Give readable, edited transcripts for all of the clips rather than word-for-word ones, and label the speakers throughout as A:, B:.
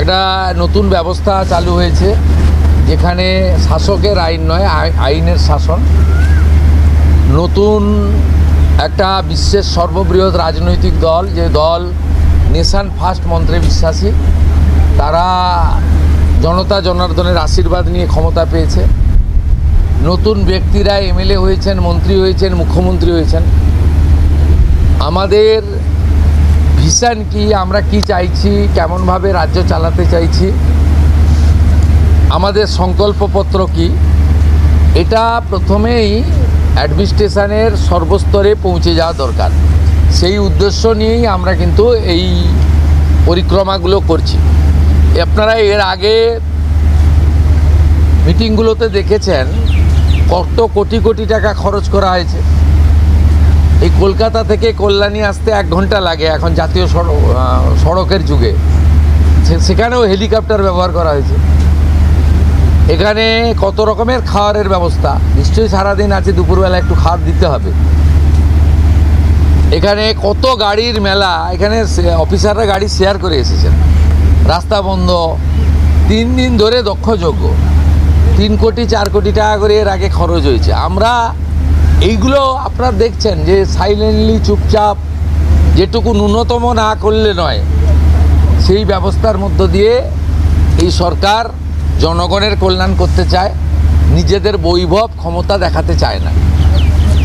A: একটা নতুন ব্যবস্থা চালু হয়েছে, যেখানে শাসকের আইন নয়, আইনের শাসন। নতুন একটা বিশ্বের সর্ববৃহৎ রাজনৈতিক দল, যে দল নেশন ফার্স্ট মন্ত্রে বিশ্বাসী, তারা জনতা জনার্দনের আশীর্বাদ নিয়ে ক্ষমতা পেয়েছে। নতুন ব্যক্তিরা এমএলএ হয়েছেন, মন্ত্রী হয়েছেন, মুখ্যমন্ত্রী হয়েছেন। আমাদের ভিশন কি, আমরা কি চাইছি, কেমনভাবে রাজ্য চালাতে চাইছি, আমাদের সংকল্পপত্র কি, এটা প্রথমেই অ্যাডমিনিস্ট্রেশনের সর্বস্তরে পৌঁছে যাওয়া দরকার। সেই উদ্দেশ্য নিয়েই আমরা কিন্তু এই পরিক্রমাগুলো করছি। আপনারা এর আগে মিটিংগুলোতে দেখেছেন কত কোটি কোটি টাকা খরচ করা হয়েছে। এই কলকাতা থেকে কল্যাণী আসতে 1 ঘন্টা লাগে এখন জাতীয় সড়কের যুগে, সেখানেও হেলিকপ্টার ব্যবহার করা হয়েছে। এখানে কত রকমের খাওয়ারের ব্যবস্থা, নিশ্চয়ই সারাদিন আছে, দুপুরবেলা একটু খাবার দিতে হবে। এখানে কত গাড়ির মেলা, এখানে অফিসাররা গাড়ি শেয়ার করে এসেছেন। রাস্তা বন্ধ 3 দিন ধরে দক্ষযজ্ঞ, 3 কোটি 4 কোটি টাকা করে এর আগে খরচ হয়েছে। আমরা এইগুলো আপনারা দেখছেন যে সাইলেন্টলি চুপচাপ, যেটুকু ন্যূনতম না করলে নয়, সেই ব্যবস্থার মধ্য দিয়ে এই সরকার জনগণের কল্যাণ করতে চায়, নিজেদের বৈভব ক্ষমতা দেখাতে চায় না।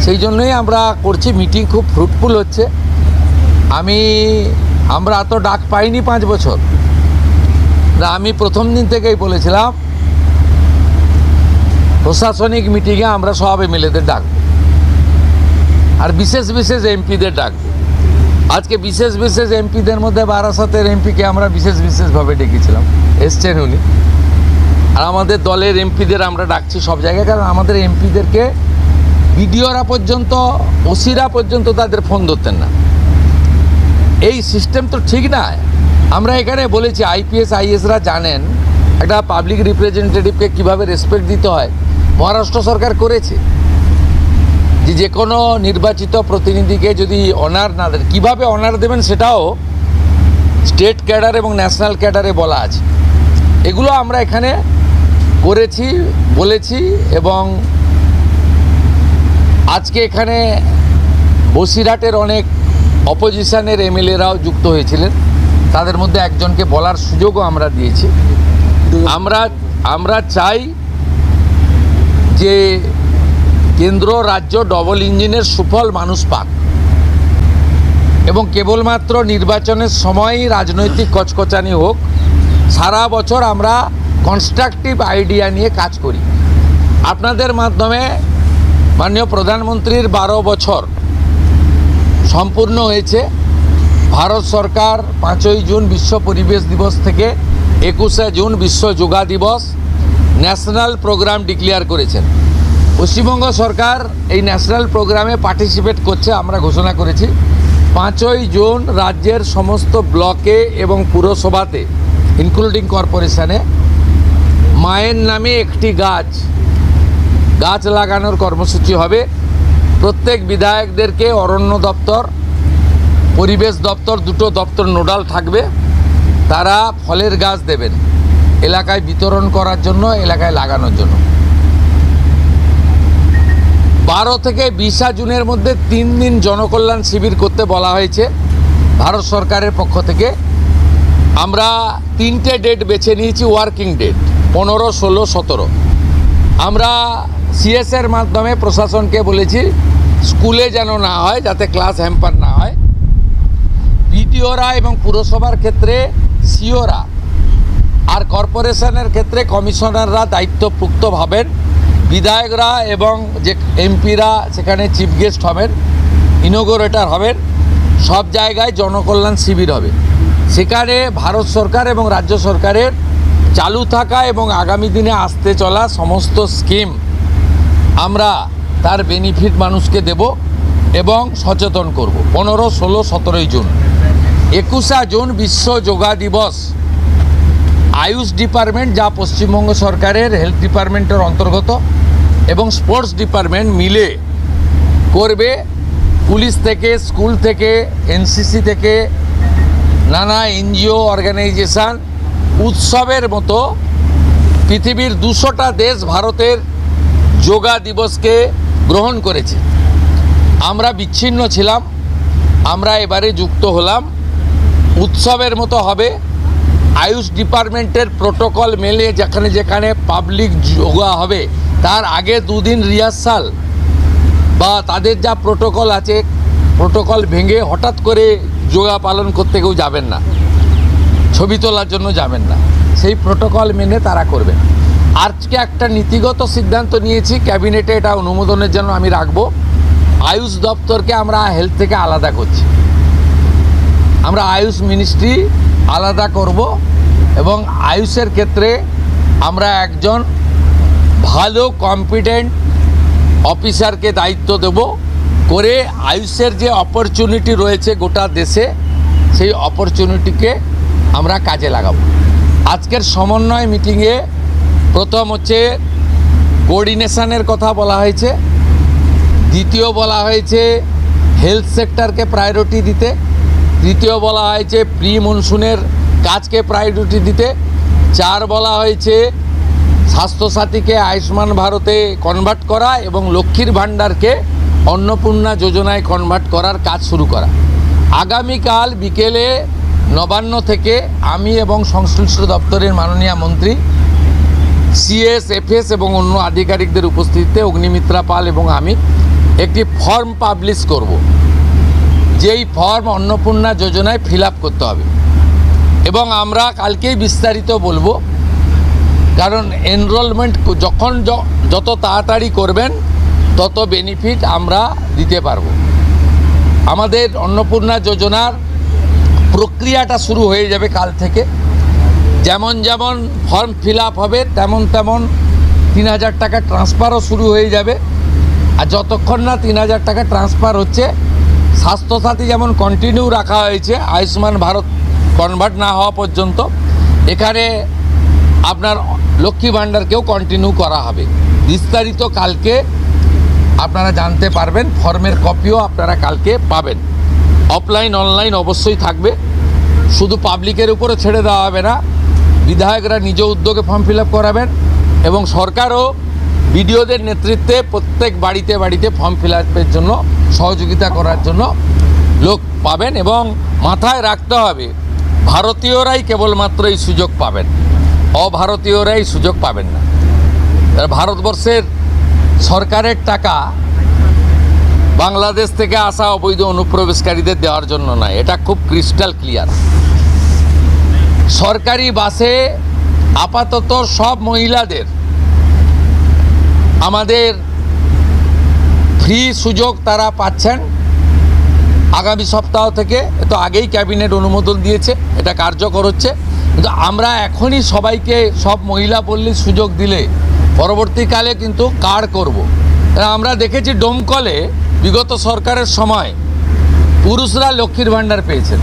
A: সেই জন্যই আমরা করছি। মিটিং খুব ফ্রুটফুল হচ্ছে। আমরা এত ডাক পাইনি 5 বছর। আমি প্রথম দিন থেকেই বলেছিলাম প্রশাসনিক মিটিংয়ে আমরা সব এমএলএদের ডাকবো, আর বিশেষ বিশেষ এমপিদের ডাকবো। আজকে বিশেষ বিশেষ এমপিদের মধ্যে বারাসাতের এমপিকে আমরা বিশেষভাবে ডেকেছিলাম, এসছেন উনি। আর আমাদের দলের এমপিদের আমরা ডাকছি সব জায়গায়, কারণ আমাদের এমপিদেরকে বিডিওরা পর্যন্ত, ওসিরা পর্যন্ত তাদের ফোন ধরতেন না। এই সিস্টেম তো ঠিক না। আমরা এখানে বলেছি, আইপিএস আইএসরা জানেন একটা পাবলিক রিপ্রেজেন্টেটিভকে কীভাবে রেসপেক্ট দিতে হয়। মহারাষ্ট্র সরকার করেছে যে কোনো নির্বাচিত প্রতিনিধিকে যদি অনার না দেন, কীভাবে অনার দেবেন সেটাও স্টেট ক্যাডার এবং ন্যাশনাল ক্যাডারে বলা আছে। এগুলো আমরা এখানে করেছি, বলেছি। এবং আজকে এখানে বসিরহাটের অনেক অপোজিশনের এমএলএরাও যুক্ত হয়েছিলেন, তাদের মধ্যে একজনকে বলার সুযোগও আমরা দিয়েছি। আমরা চাই যে কেন্দ্র রাজ্য ডবল ইঞ্জিনের সুফল মানুষ পাক, এবং কেবলমাত্র নির্বাচনের সময়ই রাজনৈতিক কচকচানি হোক। সারা বছর আমরা কনস্ট্রাকটিভ আইডিয়া নিয়ে কাজ করি। আপনাদের মাধ্যমে মাননীয় প্রধানমন্ত্রীর 12 বছর সম্পূর্ণ হয়েছে। ভারত সরকার 5ই জুন বিশ্ব পরিবেশ দিবস থেকে 21শে জুন বিশ্ব যোগা দিবস ন্যাশনাল প্রোগ্রাম ডিক্লেয়ার করেছেন। পশ্চিমবঙ্গ সরকার এই ন্যাশনাল প্রোগ্রামে পার্টিসিপেট করছে। আমরা ঘোষণা করেছি 5ই জুন রাজ্যের সমস্ত ব্লকে এবং পুরসভাতে, ইনক্লুডিং কর্পোরেশনে, মায়ের নামে একটি গাছ লাগানোর কর্মসূচি হবে। প্রত্যেক বিধায়কদেরকে অরণ্য দপ্তর, পরিবেশ দপ্তর, দুটো দপ্তর নোডাল থাকবে। তারা ফলের গাছ দেবেন এলাকায় বিতরণ করার জন্য, এলাকায় লাগানোর জন্য। 12 থেকে 20 জুনের মধ্যে 3 দিন জনকল্যাণ শিবির করতে বলা হয়েছে ভারত সরকারের পক্ষ থেকে। আমরা 3টে ডেট বেছে নিয়েছি, ওয়ার্কিং ডেট 15, 16, 17। আমরা সিএসের মাধ্যমে প্রশাসনকে বলেছি স্কুলে যেন না হয়, যাতে ক্লাস হ্যাম্পার না হয়। বিডিওরা এবং পুরসভার ক্ষেত্রে সিওরা, আর কর্পোরেশনের ক্ষেত্রে কমিশনাররা দায়িত্বপ্রাপ্ত হবেন। বিধায়করা এবং যে এমপিরা সেখানে চিফ গেস্ট হবেন, ইনোগোরেটর হবেন। সব জায়গায় জনকল্যাণ শিবির হবে। সেখানে ভারত সরকার এবং রাজ্য সরকারের চালু থাকা এবং আগামী দিনে আসতে চলা সমস্ত স্কিম আমরা তার বেনিফিট মানুষকে দেব এবং সচেতন করব। 15, 16, 17 জুন। 21শে জুন বিশ্ব যোগা দিবস আয়ুষ ডিপার্টমেন্ট, যা পশ্চিমবঙ্গ সরকারের হেলথ ডিপার্টমেন্টের অন্তর্গত, এবং স্পোর্টস ডিপার্টমেন্ট মিলে করবে। পুলিশ থেকে, স্কুল থেকে, এনসিসি থেকে, নানা এনজিও অর্গানাইজেশান, উৎসবের মতো পৃথিবীর 200টা দেশ ভারতের যোগা দিবসকে গ্রহণ করেছে। আমরা বিচ্ছিন্ন ছিলাম, আমরা এবারে যুক্ত হলাম। উৎসবের মতো হবে। আয়ুষ ডিপার্টমেন্টের প্রোটোকল মেলে যেখানে যেখানে পাবলিক যোগা হবে তার আগে 2 দিন রিহার্সাল বা তাদের যা প্রোটোকল আছে, প্রোটোকল ভেঙে হঠাৎ করে যোগা পালন করতে কেউ যাবেন না, ছবি তোলার জন্য যাবেন না, সেই প্রোটোকল মেনে তারা করবেন। আজকে একটা নীতিগত সিদ্ধান্ত নিয়েছি, ক্যাবিনেটে এটা অনুমোদনের জন্য আমি রাখবো। আয়ুষ দপ্তরকে আমরা হেলথ থেকে আলাদা করছি, আমরা আয়ুষ মিনিস্ট্রি আলাদা করব এবং আয়ুষের ক্ষেত্রে আমরা একজন ভালো কম্পিটেন্ট অফিসারকে দায়িত্ব দেব করে আয়ুষের যে অপরচুনিটি রয়েছে গোটা দেশে সেই অপরচুনিটিকে আমরা কাজে লাগাবো। আজকের সমন্বয় মিটিংয়ে প্রথম হচ্ছে কোঅর্ডিনেশনের কথা বলা হয়েছে, দ্বিতীয় বলা হয়েছে হেলথ সেক্টরকে প্রায়োরিটি দিতে, তৃতীয় বলা হয়েছে প্রি মনসুনের কাজকে প্রায়োরিটি দিতে, 4 বলা হয়েছে স্বাস্থ্যসাথীকে আয়ুষ্মান ভারতে কনভার্ট করা এবং লক্ষ্মীর ভাণ্ডারকে অন্নপূর্ণা যোজনায় কনভার্ট করার কাজ শুরু করা। আগামীকাল বিকেলে নবান্ন থেকে আমি এবং সংশ্লিষ্ট দপ্তরের মাননীয় মন্ত্রী, সিএস, এফএস এবং অন্য আধিকারিকদের উপস্থিতিতে অগ্নিমিত্রা পাল এবং আমি একটি ফর্ম পাবলিশ করব, যেই ফর্ম অন্নপূর্ণা যোজনায় ফিল আপ করতে হবে এবং আমরা কালকেই বিস্তারিত বলবো। কারণ এনরোলমেন্ট যখন যত তাড়াতাড়ি করবেন তত বেনিফিট আমরা দিতে পারবো। আমাদের অন্নপূর্ণা যোজনার প্রক্রিয়াটা শুরু হয়ে যাবে কাল থেকে। যেমন যেমন ফর্ম ফিল আপ হবে তেমন তেমন 3000 টাকা ট্রান্সফারও শুরু হয়ে যাবে। আর যতক্ষণ না 3000 টাকা ট্রান্সফার হচ্ছে, স্বাস্থ্যসাথী যেমন কন্টিনিউ রাখা হয়েছে আয়ুষ্মান ভারত কনভার্ট না হওয়া পর্যন্ত, এখানে আপনার লক্ষ্মী ভাণ্ডারকেও কন্টিনিউ করা হবে। বিস্তারিত কালকে আপনারা জানতে পারবেন, ফর্মের কপিও আপনারা কালকে পাবেন। অফলাইন অনলাইন অবশ্যই থাকবে, শুধু পাবলিকের উপরে ছেড়ে দেওয়া হবে না, বিধায়করা নিজ উদ্যোগে ফর্ম ফিল আপ করাবেন এবং সরকারও বিডিওদের নেতৃত্বে প্রত্যেক বাড়িতে বাড়িতে ফর্ম ফিল আপের জন্য সহযোগিতা করার জন্য লোক পাবেন। এবং মাথায় রাখতে হবে ভারতীয়রাই কেবলমাত্র এই সুযোগ পাবেন, অভারতীয়রাই সুযোগ পাবেন না। ভারতবর্ষের সরকারের টাকা বাংলাদেশ থেকে আসা অবৈধ অনুপ্রবেশকারীদের দেওয়ার জন্য নয়, এটা খুব ক্রিস্টাল ক্লিয়ার। সরকারি বাসে আপাতত সব মহিলাদের আমাদের ফ্রি সুযোগ তারা পাচ্ছেন আগামী সপ্তাহ থেকে। তো আগেই ক্যাবিনেট অনুমোদন দিয়েছে, এটা কার্যকর হচ্ছে। কিন্তু আমরা এখনই সবাইকে সব মহিলা বললে সুযোগ দিলে পরবর্তীকালে কিন্তু কার্ড করব। আমরা দেখেছি ডোমকলে বিগত সরকারের সময় পুরুষরা লক্ষ্মীর ভাণ্ডার পেয়েছেন।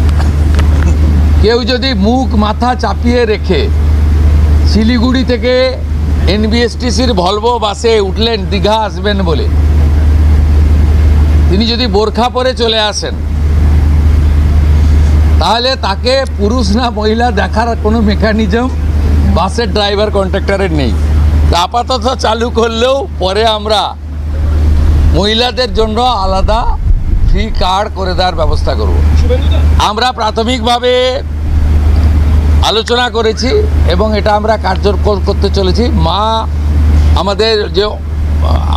A: কেউ যদি মুখ মাথা চাপিয়ে রেখে শিলিগুড়ি থেকে এনবিএসটিসির ভলভো বাসে উঠলেন দীঘা আসবেন বলে, তিনি যদি বোরখা পরে চলে আসেন তাহলে তাকে পুরুষ না মহিলা দেখার কোনো মেকানিজম বাসের ড্রাইভার কন্ট্রাক্টরের নেই। আপাতত চালু করলেও পরে আমরা মহিলাদের জন্য আলাদা ফ্রি কার্ড করে দেওয়ার ব্যবস্থা করব। আমরা প্রাথমিকভাবে আলোচনা করেছি এবং এটা আমরা কার্যকর করতে চলেছি।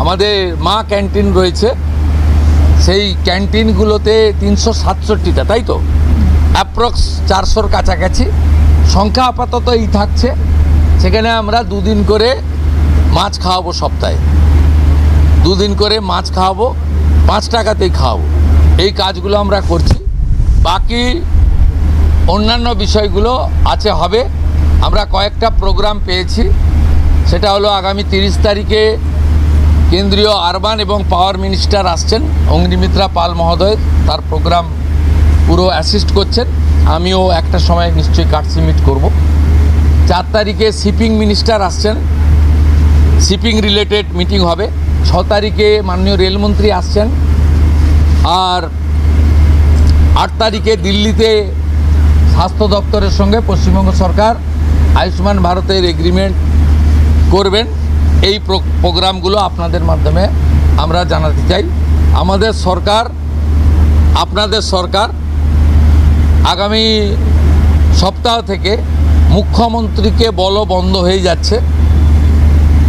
A: আমাদের মা ক্যান্টিন রয়েছে, সেই ক্যান্টিনগুলোতে 367টা, তাই তো অ্যাপ্রক্স 400-র কাছাকাছি সংখ্যা আপাতত এই থাকছে। সেখানে আমরা 2 দিন করে মাছ খাওয়াবো, সপ্তাহে 2 দিন করে মাছ খাওয়াবো, 5 টাকাতেই খাওয়াবো। এই কাজগুলো আমরা করছি। বাকি অন্যান্য বিষয়গুলো হবে। আমরা কয়েকটা প্রোগ্রাম পেয়েছি, সেটা হলো আগামী 30 তারিখে কেন্দ্রীয় আরবান এবং পাওয়ার মিনিস্টার আসছেন, অগ্নিমিত্রা পাল মহোদয়, তার প্রোগ্রাম পুরো অ্যাসিস্ট করছেন। আমিও একটা সময় নিশ্চয়ই কার্ড সাবমিট করব। 4 তারিখে শিপিং মিনিস্টার আসছেন, শিপিং রিলেটেড মিটিং হবে। 6 তারিখে মাননীয় রেলমন্ত্রী আসছেন। আর 8 তারিখে দিল্লিতে স্বাস্থ্য দপ্তরের সঙ্গে পশ্চিমবঙ্গ সরকার আয়ুষ্মান ভারতের এগ্রিমেন্ট করবেন। এই প্রোগ্রামগুলো আপনাদের মাধ্যমে আমরা জানাতে চাই। আমাদের সরকার, আপনাদের সরকার আগামী সপ্তাহ থেকে মুখ্যমন্ত্রীকে বন্ধ হয়ে যাচ্ছে,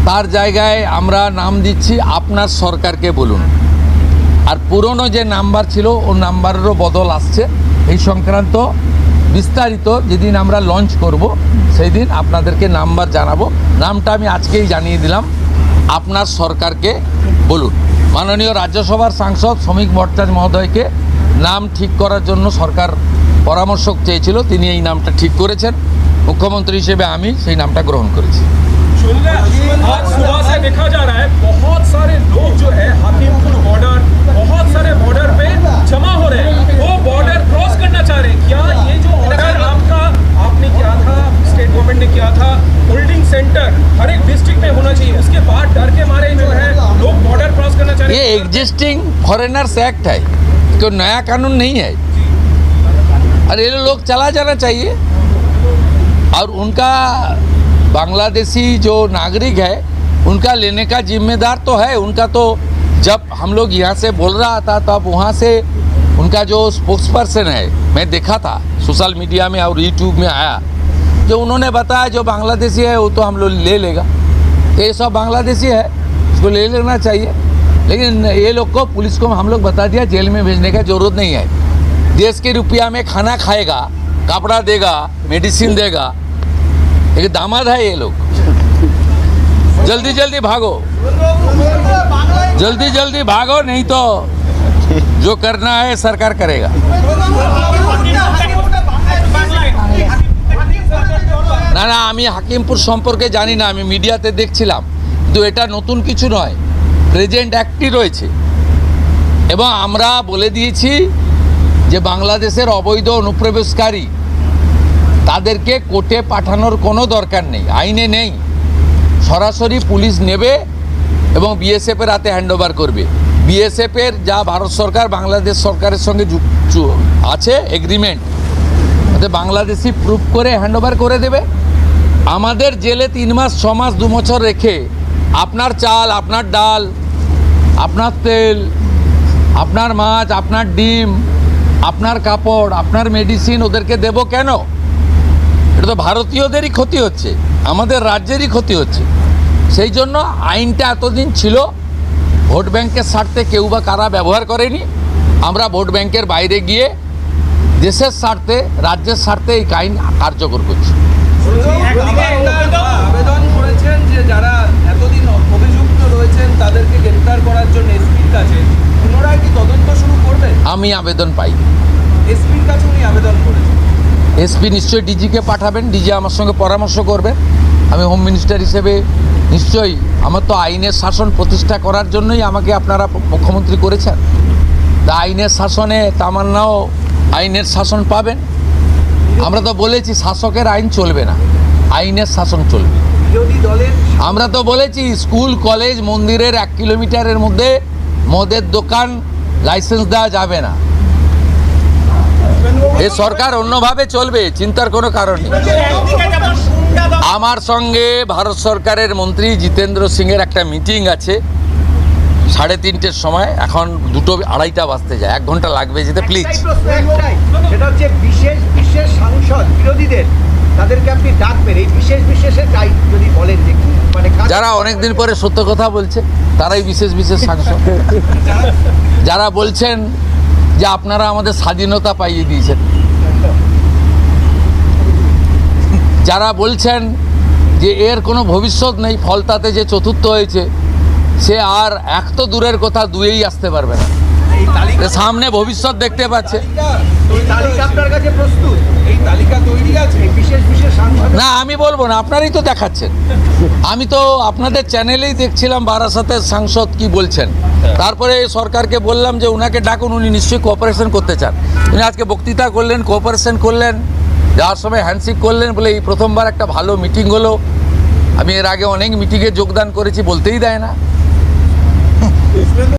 A: তার জায়গায় আমরা নাম দিচ্ছি আপনার সরকারকে বলুন। আর পুরনো যে নাম্বার ছিল ও নাম্বারেরও বদল আসছে। এই সংক্রান্ত বিস্তারিত যেদিন আমরা লঞ্চ করব সেই দিন আপনাদেরকে নাম্বার জানাবো। নামটা আমি আজকেই জানিয়ে দিলাম, আপনার সরকারকে বলুন। মাননীয় রাজ্যসভার সাংসদ শ্রমিক ভট্টাচার্য মহোদয়কে নাম ঠিক করার জন্য সরকার পরামর্শ চেয়েছিল, তিনি এই নামটা ঠিক করেছেন। মুখ্যমন্ত্রী হিসেবে আমি সেই নামটা গ্রহণ করেছি।
B: आज सुबह से देखा जा रहा है बहुत सारे लोग जो है हाकिमपुर बॉर्डर, बहुत सारे बॉर्डर पे जमा हो रहे हैं, वो बॉर्डर क्रॉस करना चाह रहे हैं। क्या ये जो ऑर्डर आपने किया था, स्टेट गवर्नमेंट ने किया था, होल्डिंग सेंटर हर एक डिस्ट्रिक्ट में होना चाहिए, उसके बाद डर के मारे जो है लोग बॉर्डर क्रॉस करना चाह रहे
A: ये
B: हैं।
A: एग्जिस्टिंग फॉरेनर्स एक्ट है, कोई नया कानून नहीं है। और ये लोग चला जाना चाहिए। और उनका बांग्लादेशी जो नागरिक है उनका लेने का जिम्मेदार तो है उनका। तो जब हम लोग यहाँ से बोल रहा था तब वहाँ से उनका जो स्पोक्स पर्सन है, मैं देखा था सोशल मीडिया में और यूट्यूब में आया, जो उन्होंने बताया जो बांग्लादेशी है वो तो हम लोग ले लेगा। ये सब बांग्लादेशी है, उसको ले लेना चाहिए। लेकिन ये लोग को, पुलिस को हम लोग बता दिया जेल में भेजने का ज़रूरत नहीं है। देश के रुपया में खाना खाएगा, कपड़ा देगा, मेडिसिन देगा। एक दामाद है ये लोग। जल्दी जल्दी भागो, जल्दी जल्दी भागो, नहीं तो जो करना है सरकार करेगा। না না, আমি হাকিমপুর সম্পর্কে জানি না, আমি মিডিয়াতে দেখছিলাম। কিন্তু এটা নতুন কিছু নয়, প্রেজেন্ট অ্যাক্টই রয়েছে। এবং আমরা বলে দিয়েছি যে বাংলাদেশের অবৈধ অনুপ্রবেশকারী তাদেরকে কোর্টে পাঠানোর কোনো দরকার নেই, আইনে নেই। সরাসরি পুলিশ নেবে এবং বিএসএফের হাতে হ্যান্ডওভার করবে। বিএসএফের যা ভারত সরকার বাংলাদেশ সরকারের সঙ্গে আছে এগ্রিমেন্ট, ওতে বাংলাদেশি প্রুফ করে হ্যান্ডওভার করে দেবে। আমাদের জেলে 3 মাস 6 মাস 2 বছর রেখে আপনার চাল, আপনার ডাল, আপনার তেল, আপনার মাছ, আপনার ডিম, আপনার কাপড়, আপনার মেডিসিন ওদেরকে দেব কেন? এটা তো ভারতীয়দেরই ক্ষতি হচ্ছে, আমাদের রাজ্যেরই ক্ষতি হচ্ছে। সেই জন্য আইনটা এতদিন ছিল ভোট ব্যাংকের স্বার্থে কেউ বা কারা ব্যবহার করেনি। আমরা ভোট ব্যাংকের বাইরে গিয়ে দেশের স্বার্থে, রাজ্যের স্বার্থে এই আইন কার্যকর করছি।
C: আবেদন করেছেন যে যারা এতদিন অভিযুক্ত রয়েছেন তাদেরকে গ্রেফতার করার জন্য এসপির কাছে, পুনরায় কি তদন্ত শুরু করবে?
A: আমি আবেদন পাই।
C: এসপির কাছে উনি আবেদন করেছেন।
A: এসপি নিশ্চয়ই ডিজিকে পাঠাবেন, ডিজি আমার সঙ্গে পরামর্শ করবেন। আমি হোম মিনিস্টার হিসেবে নিশ্চয়ই, আমার তো আইনের শাসন প্রতিষ্ঠা করার জন্যই আমাকে আপনারা মুখ্যমন্ত্রী করেছেন। তা আইনের শাসনে তামান্নাও আইনের শাসন পাবেন। আমরা তো বলেছি শাসকের আইন চলবে না, আইনের শাসন চলবে।
C: বিরোধী দলের
A: আমরা তো বলেছি স্কুল, কলেজ, মন্দিরের 1 কিলোমিটারের মধ্যে মদের দোকান লাইসেন্স দেওয়া যাবে না। এই সরকার অন্যভাবে চলবে, চিন্তার কোনো কারণ নেই। আমার সঙ্গে ভারত সরকারের মন্ত্রী জিতেন্দ্র সিংয়ের একটা মিটিং আছে 3:30-র সময়। এখন 2:30 বাজতে যায়, 1 ঘন্টা লাগবে যেতে। প্লিজ,
C: সেটা হচ্ছে বিশেষ বিশেষ সাংসদ বিরোধীদের, তাদেরকে আপনি ডাকবেন এই বিশেষে চাই যদি বলেন যে মানে
A: যারা অনেক দিন পরে সত্য কথা বলছে তারাই বিশেষ সাংসদ। যারা বলছেন যে আপনারা আমাদের স্বাধীনতা পাইয়ে দিয়েছেন, যারা বলছেন যে এর কোনো ভবিষ্যৎ নেই, ফলতাতে যে চতুর্থ হয়েছে সে আর 1 তো দূরের কথা 2-এই আসতে পারবে না, সামনে ভবিষ্যৎ দেখতে পাচ্ছে।
C: এই তালিকা আপনার কাছে প্রস্তুত? এই তালিকা তৈরি আছে বিশেষ সাংসদ?
A: না, আমি বলবো না, আপনারাই তো দেখাচ্ছেন। আমি তো আপনাদের চ্যানেলেই দেখছিলাম বারাসাতের সাংসদ কি বলছেন। তারপরে সরকারকে বললাম যে ওনাকে ডাকুন, উনি নিশ্চয়ই কোঅপারেশন করতে চান। উনি আজকে বক্তৃতা করলেন, কোঅপারেশন করলেন, যাওয়ার সময় হ্যান্ডশেক করলেন, বলে এই প্রথমবার একটা ভালো মিটিং হলো। আমি এর আগে অনেক মিটিংয়ে যোগদান করেছি, বলতেই দেয় না।